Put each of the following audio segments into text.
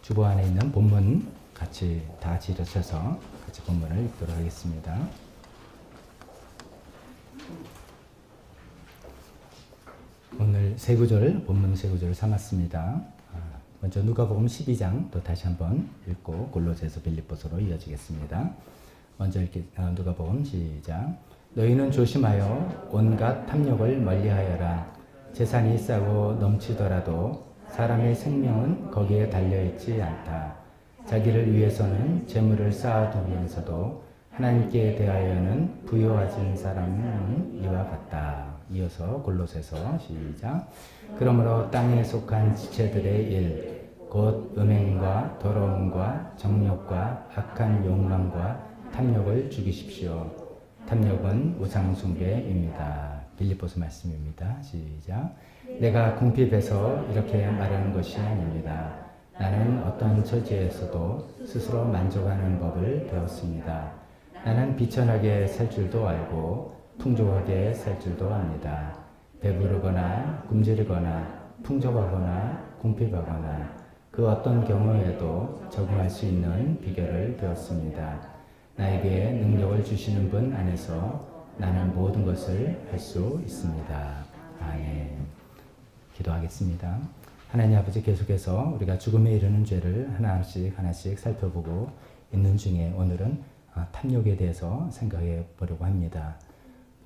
주보 안에 있는 본문 같이 다 지르셔서 같이 본문을 읽도록 하겠습니다. 오늘 세 구절, 본문 세 구절을 삼았습니다. 먼저 누가복음 12장 또 다시 한번 읽고 골로새서 빌립보서로 이어지겠습니다. 먼저 누가복음 시작. 너희는 조심하여 온갖 탐욕을 멀리하여라. 재산이 싸고 넘치더라도 사람의 생명은 거기에 달려있지 않다. 자기를 위해서는 재물을 쌓아두면서도 하나님께 대하여는 부요하신 사람은 이와 같다. 이어서 골로새서 시작. 그러므로 땅에 속한 지체들의 일, 곧 음행과 더러움과 정욕과 악한 욕망과 탐욕을 죽이십시오. 탐욕은 우상숭배입니다. 빌립보서 말씀입니다. 시작. 내가 궁핍해서 이렇게 말하는 것이 아닙니다. 나는 어떤 처지에서도 스스로 만족하는 법을 배웠습니다. 나는 비천하게 살 줄도 알고 풍족하게 살 줄도 압니다. 배부르거나 굶주리거나 풍족하거나 궁핍하거나 그 어떤 경우에도 적응할 수 있는 비결을 배웠습니다. 나에게 능력을 주시는 분 안에서 나는 모든 것을 할 수 있습니다. 아멘. 기도하겠습니다. 하나님 아버지, 계속해서 우리가 죽음에 이르는 죄를 하나씩 살펴보고 있는 중에 오늘은 탐욕에 대해서 생각해 보려고 합니다.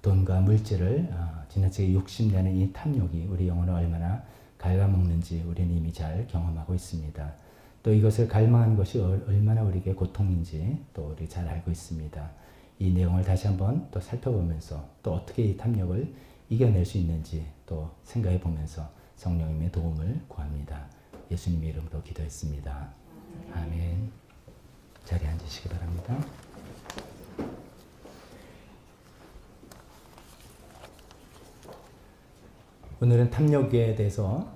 돈과 물질을 지나치게 욕심내는 이 탐욕이 우리 영혼을 얼마나 갉아먹는지 우리는 이미 잘 경험하고 있습니다. 또 이것을 갈망하는 것이 얼마나 우리에게 고통인지 또 우리 잘 알고 있습니다. 이 내용을 다시 한번 또 살펴보면서 또 어떻게 이 탐욕을 이겨낼 수 있는지 또 생각해 보면서 성령님의 도움을 구합니다. 예수님의 이름으로 기도했습니다. 아멘. 자리에 앉으시기 바랍니다. 오늘은 탐욕에 대해서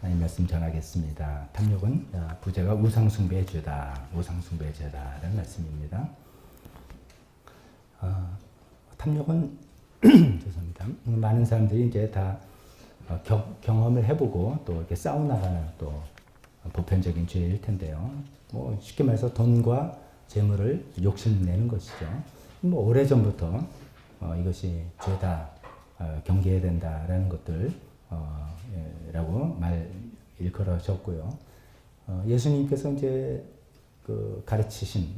하나님 말씀 전하겠습니다. 탐욕은 부제가 우상숭배의 죄다. 우상숭배의 죄다라는 말씀입니다. 탐욕은 죄송합니다. 많은 사람들이 이제 다 경험을 해보고 또 이렇게 싸워나가는 또 보편적인 죄일 텐데요. 뭐 쉽게 말해서 돈과 재물을 욕심내는 것이죠. 뭐 오래전부터 이것이 죄다, 경계해야 된다라는 것들 라고 일컬어졌고요. 예수님께서 이제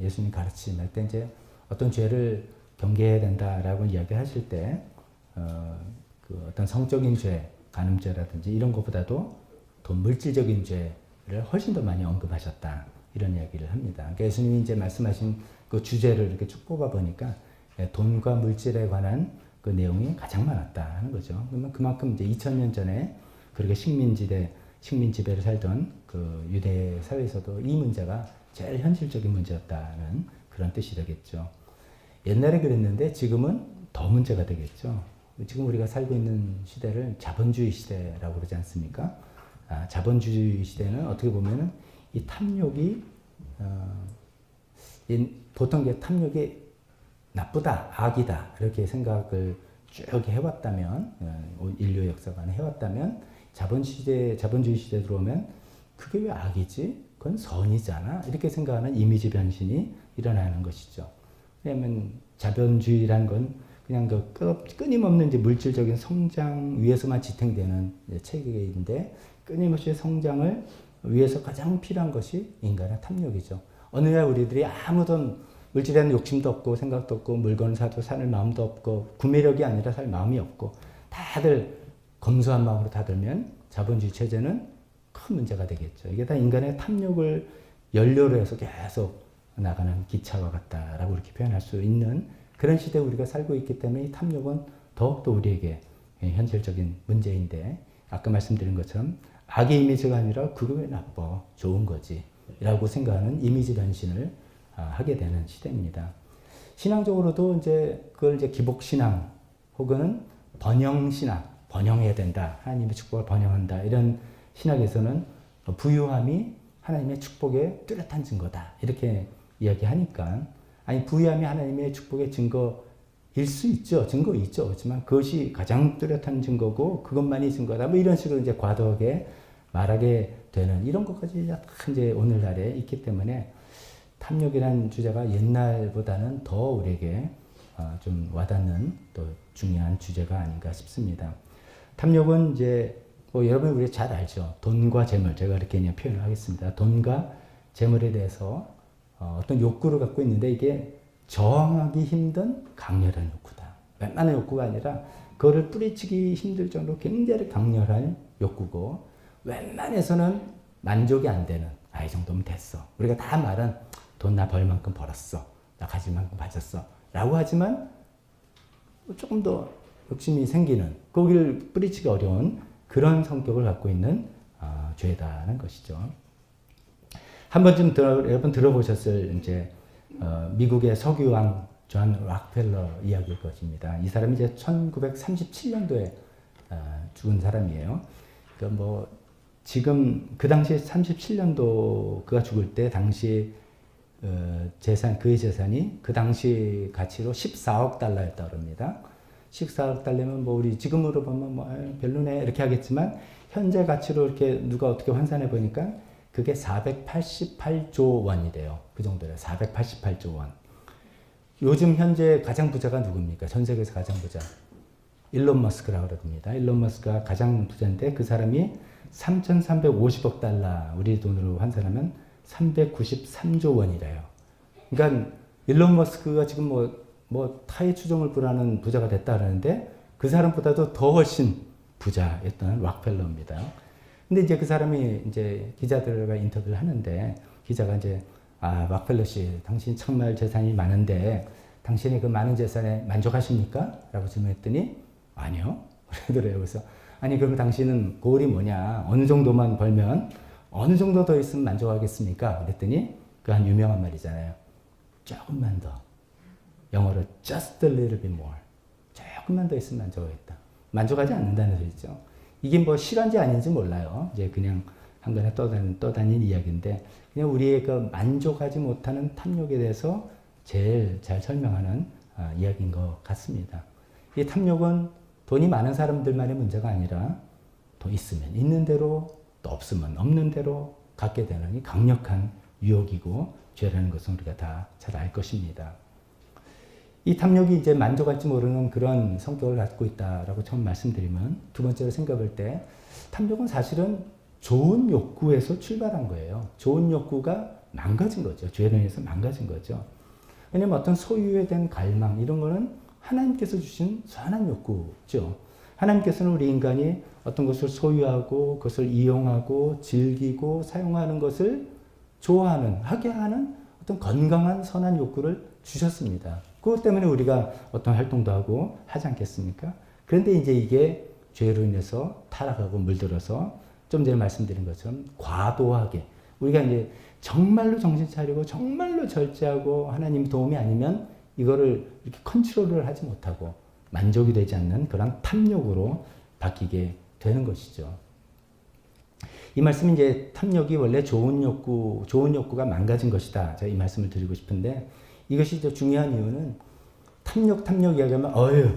예수님 가르침할 때 이제 어떤 죄를 경계해야 된다라고 이야기하실 때 어떤 성적인 죄, 간음죄라든지 이런 것보다도 더 물질적인 죄를 훨씬 더 많이 언급하셨다. 이런 이야기를 합니다. 그러니까 예수님이 이제 말씀하신 그 주제를 이렇게 쭉 뽑아 보니까 돈과 물질에 관한 그 내용이 가장 많았다 하는 거죠. 그러면 그만큼 이제 2000년 전에 그렇게 식민지배를 살던 그 유대 사회에서도 이 문제가 제일 현실적인 문제였다는 그런 뜻이 되겠죠. 옛날에 그랬는데 지금은 더 문제가 되겠죠. 지금 우리가 살고 있는 시대를 자본주의 시대라고 그러지 않습니까? 자본주의 시대는 어떻게 보면은 이 탐욕이 보통 탐욕이 나쁘다, 악이다 이렇게 생각을 쭉 해왔다면 인류 역사관에 해왔다면 자본주의 시대 들어오면 그게 왜 악이지? 그건 선이잖아. 이렇게 생각하는 이미지 변신이 일어나는 것이죠. 왜냐하면 자본주의란 건 그냥 끊임없는 이제 물질적인 성장 위에서만 지탱되는 체계인데 끊임없이 성장을 위해서 가장 필요한 것이 인간의 탐욕이죠. 어느 날 우리들이 아무런 물질에 대한 욕심도 없고 생각도 없고 물건을 사도 살 마음도 없고 구매력이 아니라 살 마음이 없고 다들 검소한 마음으로 다들면 자본주의 체제는 큰 문제가 되겠죠. 이게 다 인간의 탐욕을 연료로 해서 계속 나가는 기차와 같다라고 이렇게 표현할 수 있는 그런 시대에 우리가 살고 있기 때문에 이 탐욕은 더욱더 우리에게 현실적인 문제인데 아까 말씀드린 것처럼 악의 이미지가 아니라 그거 왜 나빠? 좋은 거지. 라고 생각하는 이미지 변신을 하게 되는 시대입니다. 신앙적으로도 그걸 기복신앙 혹은 번영신앙, 번영해야 된다. 하나님의 축복을 번영한다. 이런 신학에서는 부유함이 하나님의 축복의 뚜렷한 증거다. 이렇게 이야기하니까 부유함이 하나님의 축복의 증거일 수 있죠. 증거 있죠. 그렇지만 그것이 가장 뚜렷한 증거고 그것만이 증거다. 뭐 이런 식으로 과도하게 말하게 되는 이런 것까지 이제 오늘날에 있기 때문에 탐욕이라는 주제가 옛날보다는 더 우리에게 좀 와닿는 또 중요한 주제가 아닌가 싶습니다. 탐욕은 이제 뭐 여러분 우리 잘 알죠. 돈과 재물, 제가 이렇게 그냥 표현을 하겠습니다. 돈과 재물에 대해서 어떤 욕구를 갖고 있는데 이게 저항하기 힘든 강렬한 욕구다. 웬만한 욕구가 아니라 그거를 뿌리치기 힘들 정도로 굉장히 강렬한 욕구고 웬만해서는 만족이 안 되는 이 정도면 됐어. 우리가 다 말은 돈 나 벌 만큼 벌었어. 나 가질 만큼 가졌어. 라고 하지만 조금 더 욕심이 생기는 거기를 뿌리치기 어려운 그런 성격을 갖고 있는 죄다는 것이죠. 한 번쯤 여러분 들어보셨을 이제 미국의 석유왕 존 락펠러 이야기일 것입니다. 이 사람이 이제 1937년도에 죽은 사람이에요. 그러니까 뭐 지금 그 당시 37년도 그가 죽을 때 당시 재산 그의 재산이 그 당시 가치로 14억 달러였다고 합니다. 14억 달러면 뭐 우리 지금으로 보면 뭐 별로네 이렇게 하겠지만 현재 가치로 이렇게 누가 어떻게 환산해 보니까 그게 488조 원이래요. 그 정도래요. 488조 원. 요즘 현재 가장 부자가 누굽니까? 전 세계에서 가장 부자. 일론 머스크라고 그럽니다. 일론 머스크가 가장 부자인데 그 사람이 3,350억 달러 우리 돈으로 환산하면 393조 원이래요. 그러니까 일론 머스크가 지금 뭐 타의 추종을 불하는 부자가 됐다 그러는데 그 사람보다도 더 훨씬 부자였던 락펠러입니다. 근데 이제 그 사람이 이제 기자들과 인터뷰를 하는데 기자가 이제 락펠러 씨, 당신 정말 재산이 많은데 당신이 그 많은 재산에 만족하십니까? 라고 질문했더니 아니요. 그러더래요. 그래서 아니 그럼 당신은 고을이 뭐냐? 어느 정도만 벌면 어느 정도 더 있으면 만족하겠습니까? 그랬더니 그 한 유명한 말이잖아요. 조금만 더. 영어로 just a little bit more. 조금만 더 있으면 만족하겠다. 만족하지 않는다는 소리죠. 이게 뭐 실화인지 아닌지 몰라요. 이제 그냥 한간에 떠다닌 이야기인데 그냥 우리의 그 만족하지 못하는 탐욕에 대해서 제일 잘 설명하는 이야기인 것 같습니다. 이 탐욕은 돈이 많은 사람들만의 문제가 아니라 돈 있으면 있는 대로 또 없으면 없는 대로 갖게 되는 이 강력한 유혹이고 죄라는 것은 우리가 다 잘 알 것입니다. 이 탐욕이 이제 만족할지 모르는 그런 성격을 갖고 있다라고 처음 말씀드리면 두 번째로 생각할 때 탐욕은 사실은 좋은 욕구에서 출발한 거예요. 좋은 욕구가 망가진 거죠. 죄로 인해서 망가진 거죠. 왜냐하면 어떤 소유에 대한 갈망 이런 거는 하나님께서 주신 선한 욕구죠. 하나님께서는 우리 인간이 어떤 것을 소유하고 그것을 이용하고 즐기고 사용하는 것을 좋아하는 하게 하는 어떤 건강한 선한 욕구를 주셨습니다. 그것 때문에 우리가 어떤 활동도 하고 하지 않겠습니까? 그런데 이제 이게 죄로 인해서 타락하고 물들어서 좀 전에 말씀드린 것처럼 과도하게 우리가 이제 정말로 정신 차리고 정말로 절제하고 하나님 도움이 아니면 이거를 이렇게 컨트롤을 하지 못하고 만족이 되지 않는 그런 탐욕으로 바뀌게 되는 것이죠. 이 말씀은 이제 탐욕이 원래 좋은 욕구가 망가진 것이다. 제가 이 말씀을 드리고 싶은데 이것이 더 중요한 이유는 탐욕 이야기하면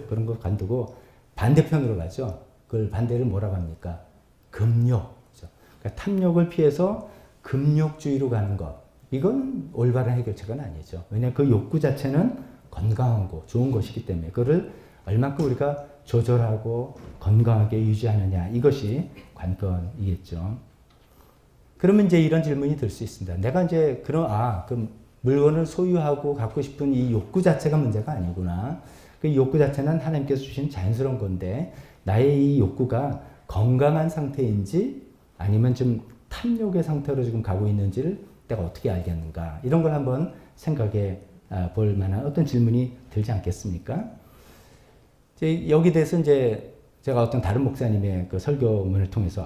그런 거 간두고 반대편으로 가죠. 그걸 반대를 뭐라고 합니까? 금욕. 그러니까 탐욕을 피해서 금욕주의로 가는 것. 이건 올바른 해결책은 아니죠. 왜냐하면 그 욕구 자체는 건강하고 좋은 것이기 때문에 그거를 얼마큼 우리가 조절하고 건강하게 유지하느냐 이것이 관건이겠죠. 그러면 이제 이런 질문이 들 수 있습니다. 내가 이제 그 물건을 소유하고 갖고 싶은 이 욕구 자체가 문제가 아니구나. 그 욕구 자체는 하나님께서 주신 자연스러운 건데 나의 이 욕구가 건강한 상태인지 아니면 좀 탐욕의 상태로 지금 가고 있는지를 내가 어떻게 알겠는가. 이런 걸 한번 생각해 볼 만한 어떤 질문이 들지 않겠습니까? 여기 대해서 이제 제가 어떤 다른 목사님의 그 설교문을 통해서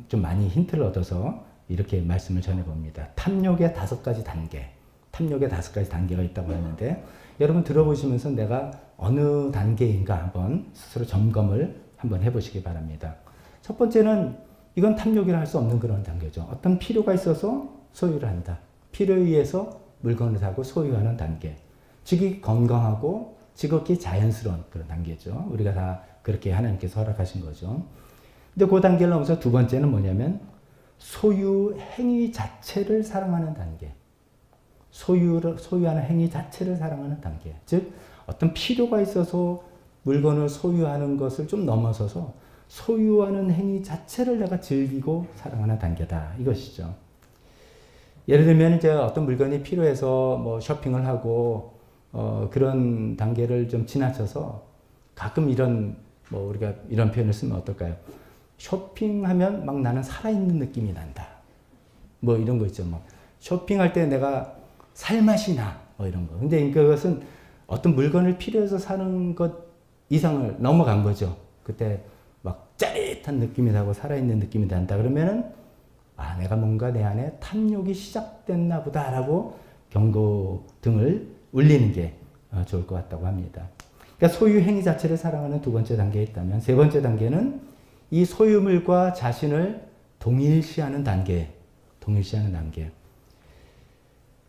좀 많이 힌트를 얻어서 이렇게 말씀을 전해봅니다. 탐욕의 5가지 단계. 탐욕의 5가지 단계가 있다고 하는데 여러분 들어보시면서 내가 어느 단계인가 한번 스스로 점검을 한번 해보시기 바랍니다. 첫 번째는 이건 탐욕이라 할 수 없는 그런 단계죠. 어떤 필요가 있어서 소유를 한다. 필요에 의해서 물건을 사고 소유하는 단계. 즉이 건강하고 지극히 자연스러운 그런 단계죠. 우리가 다 그렇게 하나님께서 허락하신 거죠. 근데 그 단계를 넘어서 두 번째는 뭐냐면 소유 행위 자체를 사랑하는 단계. 소유하는 행위 자체를 사랑하는 단계. 즉, 어떤 필요가 있어서 물건을 소유하는 것을 좀 넘어서서 소유하는 행위 자체를 내가 즐기고 사랑하는 단계다. 이것이죠. 예를 들면 이제 어떤 물건이 필요해서 뭐 쇼핑을 하고 그런 단계를 좀 지나쳐서 가끔 이런 뭐 우리가 이런 표현을 쓰면 어떨까요? 쇼핑하면 막 나는 살아있는 느낌이 난다. 뭐 이런 거 있죠. 뭐 쇼핑할 때 내가 살맛이 나. 뭐 이런 거. 근데 그것은 어떤 물건을 필요해서 사는 것 이상을 넘어간 거죠. 그때 막 짜릿한 느낌이 나고 살아있는 느낌이 난다. 그러면은 아, 내가 뭔가 내 안에 탐욕이 시작됐나 보다라고 경고등을 울리는 게 좋을 것 같다고 합니다. 그러니까 소유 행위 자체를 사랑하는 두 번째 단계에 있다면, 세 번째 단계는 이 소유물과 자신을 동일시하는 단계.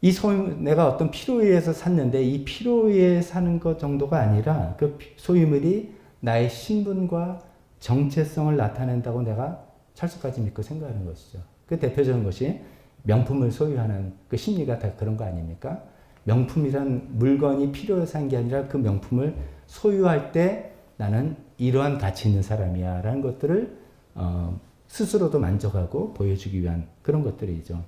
이 소유, 내가 어떤 필요에 의해서 샀는데 이 필요에 사는 것 정도가 아니라 그 소유물이 나의 신분과 정체성을 나타낸다고 내가 철석까지 믿고 생각하는 것이죠. 그 대표적인 것이 명품을 소유하는 그 심리가 다 그런 거 아닙니까? 명품이란 물건이 필요해서 산 게 아니라 그 명품을 소유할 때 나는 이러한 가치 있는 사람이야 라는 것들을 스스로도 만족하고 보여주기 위한 그런 것들이죠.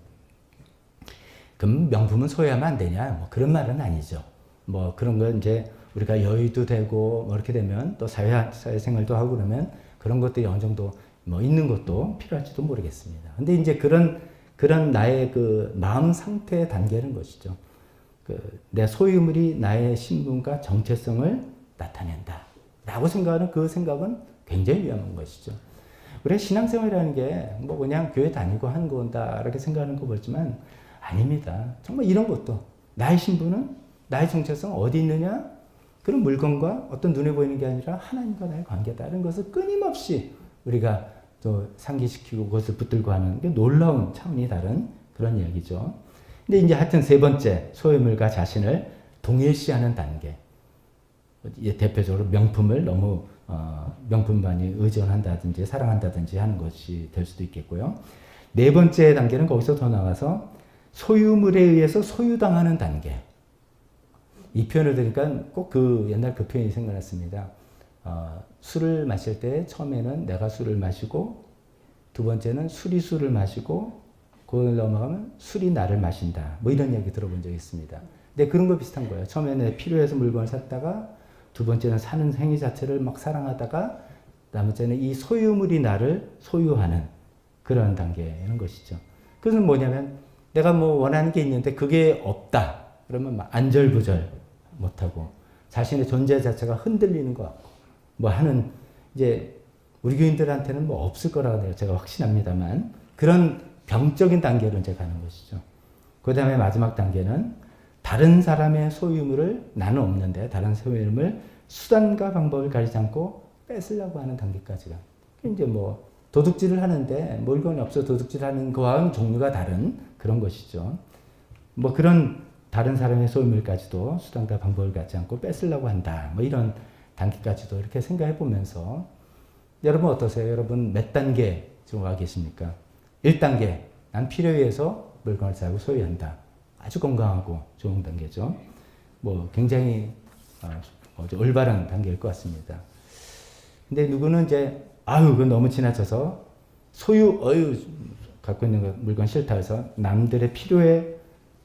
그럼 명품은 소유하면 안 되냐? 뭐 그런 말은 아니죠. 뭐 그런 건 이제 우리가 여유도 되고 뭐 이렇게 되면 또 사회생활도 하고 그러면 그런 것들이 어느 정도 뭐 있는 것도 필요할지도 모르겠습니다. 근데 이제 그런 나의 그 마음 상태의 단계는 것이죠. 내 소유물이 나의 신분과 정체성을 나타낸다. 라고 생각하는 그 생각은 굉장히 위험한 것이죠. 우리가 신앙생활이라는 게 뭐 그냥 교회 다니고 하는 거다. 이렇게 생각하는 거 보지만 아닙니다. 정말 이런 것도 나의 신분은 나의 정체성 어디 있느냐? 그런 물건과 어떤 눈에 보이는 게 아니라 하나님과 나의 관계다. 이런 것을 끊임없이 우리가 또 상기시키고 그것을 붙들고 하는 게 놀라운 차원이 다른 그런 이야기죠. 근데 이제 하여튼 세 번째, 소유물과 자신을 동일시하는 단계. 대표적으로 명품을 너무 명품만이 의존한다든지 사랑한다든지 하는 것이 될 수도 있겠고요. 네 번째 단계는 거기서 더 나가서 소유물에 의해서 소유당하는 단계. 이 표현을 들으니까 꼭 옛날 그 표현이 생각났습니다. 술을 마실 때 처음에는 내가 술을 마시고 두 번째는 술이 술을 마시고 그걸 넘어가면 술이 나를 마신다. 뭐 이런 이야기 들어본 적이 있습니다. 근데 그런 거 비슷한 거예요. 처음에는 필요해서 물건을 샀다가 두 번째는 사는 행위 자체를 막 사랑하다가 나머지는 이 소유물이 나를 소유하는 그런 단계인 것이죠. 그것은 뭐냐면 내가 뭐 원하는 게 있는데 그게 없다. 그러면 막 안절부절 못하고 자신의 존재 자체가 흔들리는 것 같고 뭐 하는 이제 우리 교인들한테는 뭐 없을 거라고 제가 확신합니다만 그런 병적인 단계로 이제 가는 것이죠. 그 다음에 마지막 단계는 다른 사람의 소유물을 나는 없는데 다른 소유물을 수단과 방법을 가리지 않고 뺏으려고 하는 단계까지가 이제 뭐 도둑질을 하는데 물건이 없어 도둑질하는 거와는 종류가 다른 그런 것이죠. 뭐 그런 다른 사람의 소유물까지도 수단과 방법을 갖지 않고 뺏으려고 한다. 뭐 이런 단계까지도 이렇게 생각해 보면서 여러분 어떠세요? 여러분 몇 단계 지금 와 계십니까? 1단계 난 필요에 의해서 물건을 사고 소유한다. 아주 건강하고 좋은 단계죠. 뭐 굉장히 올바른 단계일 것 같습니다. 근데 누구는 이제 그건 너무 지나쳐서 갖고 있는 물건 싫다 해서 남들의 필요에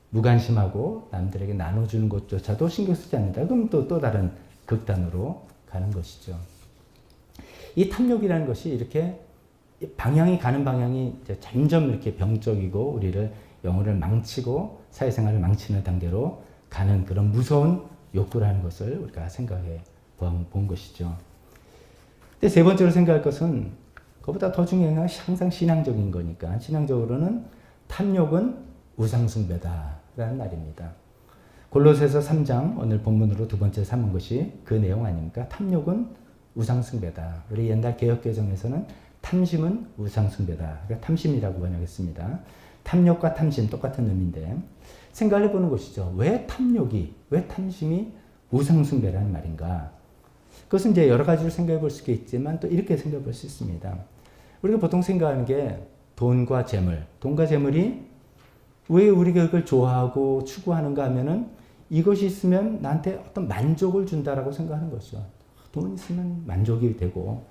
무관심하고 남들에게 나눠주는 것조차도 신경 쓰지 않는다. 그럼 또 다른 극단으로 가는 것이죠. 이 탐욕이라는 것이 이렇게 방향이 가는 방향이 이제 점점 이렇게 병적이고 우리를 영혼을 망치고 사회생활을 망치는 단계로 가는 그런 무서운 욕구라는 것을 우리가 생각해 본 것이죠. 근데 세 번째로 생각할 것은 그보다 더 중요한 건 항상 신앙적인 거니까 신앙적으로는 탐욕은 우상숭배다라는 말입니다. 골로새서 3장 오늘 본문으로 두 번째 삼은 것이 그 내용 아닙니까? 탐욕은 우상숭배다. 우리 옛날 개역개정에서는 탐심은 우상숭배다. 그러니까 탐심이라고 번역했습니다. 탐욕과 탐심 똑같은 의미인데 생각을 해보는 것이죠. 왜 탐심이 우상숭배라는 말인가? 그것은 이제 여러 가지로 생각해 볼 수 있겠지만 또 이렇게 생각해 볼 수 있습니다. 우리가 보통 생각하는 게 돈과 재물. 돈과 재물이 왜 우리가 그걸 좋아하고 추구하는가 하면은 이것이 있으면 나한테 어떤 만족을 준다라고 생각하는 거죠. 돈 있으면 만족이 되고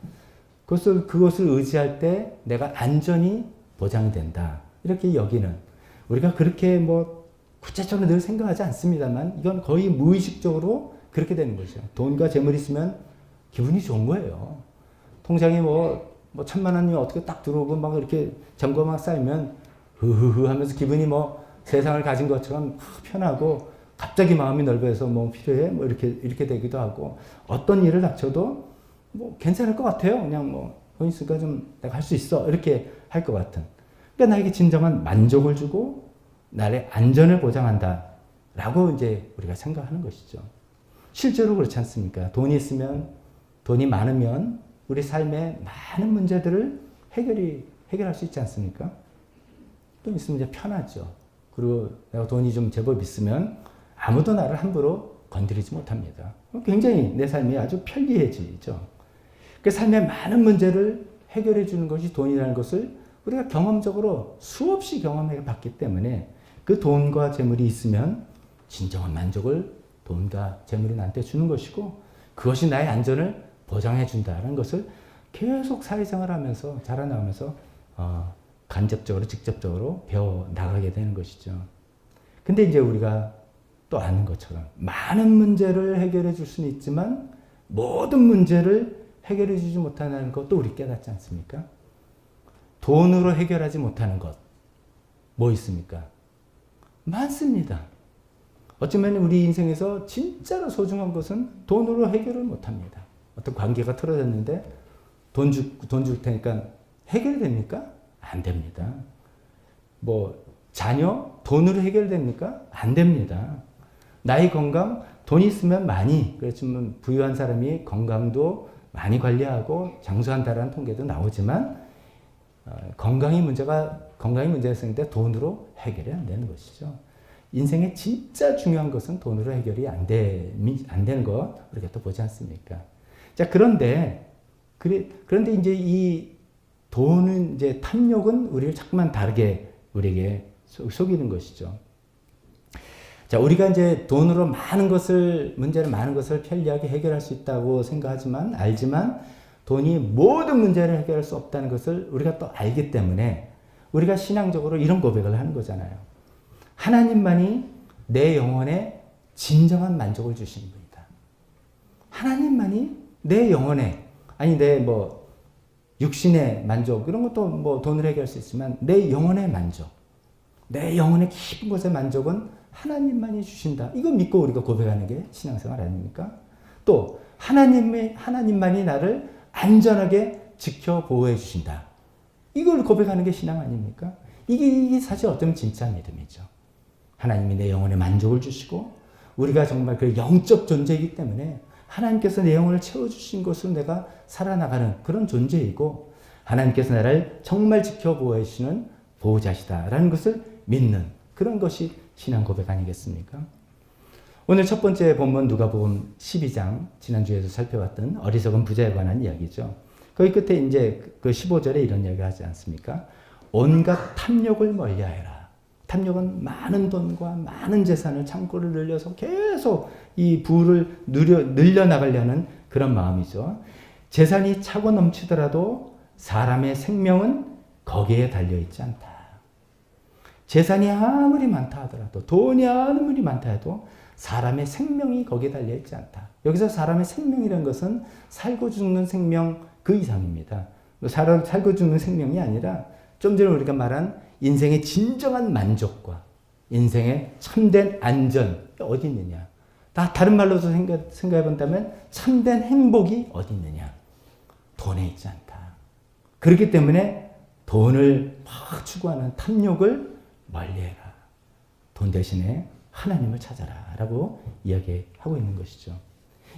그것을 의지할 때 내가 안전이 보장이 된다. 이렇게 여기는 우리가 그렇게 뭐 구체적으로 늘 생각하지 않습니다만 이건 거의 무의식적으로 그렇게 되는 거죠. 돈과 재물이 있으면 기분이 좋은 거예요. 통장에 뭐 1,000만 원이 어떻게 딱 들어오고 막 이렇게 점거만 쌓이면 흐흐흐 하면서 기분이 뭐 세상을 가진 것처럼 편하고 갑자기 마음이 넓어서 뭐 필요해 뭐 이렇게 되기도 하고 어떤 일을 닥쳐도 뭐 괜찮을 것 같아요. 그냥 뭐 돈 있으니까 좀 내가 할 수 있어 이렇게 할 것 같은. 그러니까 나에게 진정한 만족을 주고 나의 안전을 보장한다라고 이제 우리가 생각하는 것이죠. 실제로 그렇지 않습니까? 돈이 있으면 돈이 많으면 우리 삶의 많은 문제들을 해결할 수 있지 않습니까? 돈 있으면 이제 편하죠. 그리고 내가 돈이 좀 제법 있으면 아무도 나를 함부로 건드리지 못합니다. 굉장히 내 삶이 아주 편리해지죠. 그 삶의 많은 문제를 해결해 주는 것이 돈이라는 것을 우리가 경험적으로 수없이 경험해 봤기 때문에 그 돈과 재물이 있으면 진정한 만족을 돈과 재물이 나한테 주는 것이고 그것이 나의 안전을 보장해 준다는 것을 계속 사회생활 하면서 자라나면서 간접적으로 직접적으로 배워 나가게 되는 것이죠. 근데 이제 우리가 또 아는 것처럼 많은 문제를 해결해 줄 수는 있지만 모든 문제를 해결해 주지 못하는 것도 우리 깨닫지 않습니까? 돈으로 해결하지 못하는 것 뭐 있습니까? 많습니다. 어쩌면 우리 인생에서 진짜로 소중한 것은 돈으로 해결을 못합니다. 어떤 관계가 틀어졌는데 돈 줄 테니까 해결이 됩니까? 안 됩니다. 뭐 자녀 돈으로 해결됩니까? 안 됩니다. 나의 건강 돈 있으면 많이 그렇지만 부유한 사람이 건강도 많이 관리하고 장수한다라는 통계도 나오지만 건강이 문제가 생길 때 돈으로 해결이 안 되는 것이죠. 인생의 진짜 중요한 것은 돈으로 해결이 안 되는 것 우리가 또 보지 않습니까? 자 그런데 이제 이 돈은 이제 탐욕은 우리를 자꾸만 다르게 우리에게 속이는 것이죠. 자, 우리가 이제 돈으로 문제를 많은 것을 편리하게 해결할 수 있다고 알지만 돈이 모든 문제를 해결할 수 없다는 것을 우리가 또 알기 때문에 우리가 신앙적으로 이런 고백을 하는 거잖아요. 하나님만이 내 영혼에 진정한 만족을 주신 분이다. 하나님만이 내 영혼에, 내 육신의 만족, 이런 것도 뭐 돈으로 해결할 수 있지만 내 영혼의 만족, 내 영혼의 깊은 곳의 만족은 하나님만이 주신다. 이거 믿고 우리가 고백하는 게 신앙생활 아닙니까? 또 하나님만이 나를 안전하게 지켜 보호해 주신다. 이걸 고백하는 게 신앙 아닙니까? 이게 사실 어쩌면 진짜 믿음이죠. 하나님이 내 영혼에 만족을 주시고 우리가 정말 그 영적 존재이기 때문에 하나님께서 내 영혼을 채워주신 것으로 내가 살아나가는 그런 존재이고 하나님께서 나를 정말 지켜 보호해 주시는 보호자시다라는 것을 믿는 그런 것이 신앙 고백 아니겠습니까? 오늘 첫 번째 본문 누가복음 12장 지난주에도 살펴봤던 어리석은 부자에 관한 이야기죠. 거기 끝에 이제 그 15절에 이런 이야기를 하지 않습니까? 온갖 탐욕을 멀리하여라. 탐욕은 많은 돈과 많은 재산을 창고를 늘려서 계속 이 부를 늘려나가려는 그런 마음이죠. 재산이 차고 넘치더라도 사람의 생명은 거기에 달려있지 않다. 재산이 아무리 많다 하더라도 돈이 아무리 많다 해도 사람의 생명이 거기에 달려있지 않다. 여기서 사람의 생명이라는 것은 살고 죽는 생명 그 이상입니다. 살고 죽는 생명이 아니라 좀 전에 우리가 말한 인생의 진정한 만족과 인생의 참된 안전 어디 있느냐. 다른 말로도 생각해 본다면 참된 행복이 어디 있느냐. 돈에 있지 않다. 그렇기 때문에 돈을 막 추구하는 탐욕을 멀리해라. 돈 대신에 하나님을 찾아라 라고 이야기하고 있는 것이죠.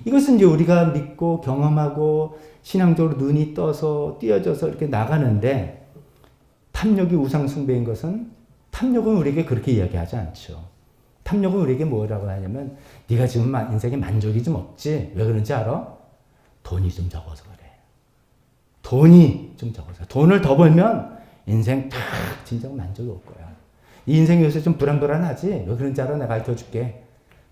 이것은 이제 우리가 믿고 경험하고 신앙적으로 눈이 떠서 띄어져서 이렇게 나가는데 탐욕이 우상숭배인 것은 탐욕은 우리에게 그렇게 이야기하지 않죠. 탐욕은 우리에게 뭐라고 하냐면 네가 지금 인생에 만족이 좀 없지. 왜 그런지 알아? 돈이 좀 적어서 그래. 돈이 좀 적어서. 돈을 더 벌면 인생 탁 진정 만족이 올 거야. 이 인생이 요새 좀 불안불안하지? 왜 그런 줄 알아? 내가 가르쳐줄게.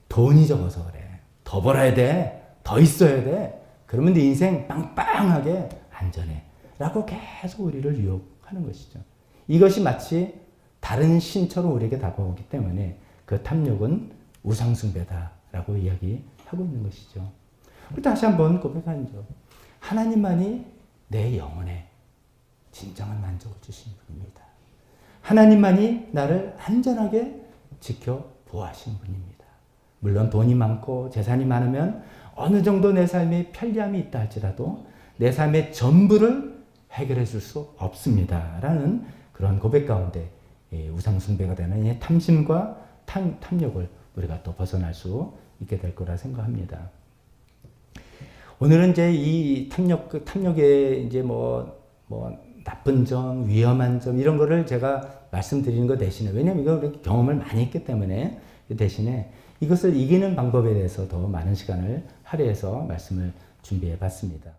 돈이 적어서 그래. 더 벌어야 돼. 더 있어야 돼. 그러면 네 인생 빵빵하게 안전해. 라고 계속 우리를 유혹하는 것이죠. 이것이 마치 다른 신처럼 우리에게 다가오기 때문에 그 탐욕은 우상숭배다라고 이야기하고 있는 것이죠. 다시 한번 고백하죠. 하나님만이 내 영혼에 진정한 만족을 주시는 분입니다. 하나님만이 나를 안전하게 지켜 보호하시는 분입니다. 물론 돈이 많고 재산이 많으면 어느 정도 내 삶에 편리함이 있다 할지라도 내 삶의 전부를 해결해 줄 수 없습니다. 라는 그런 고백 가운데 우상숭배가 되는 이 탐심과 탐욕을 우리가 또 벗어날 수 있게 될 거라 생각합니다. 오늘은 이제 이 탐욕의 이제 뭐 나쁜 점, 위험한 점 이런 거를 제가 말씀드리는 것 대신에 왜냐면 이거 경험을 많이 했기 때문에 대신에 이것을 이기는 방법에 대해서 더 많은 시간을 할애해서 말씀을 준비해 봤습니다.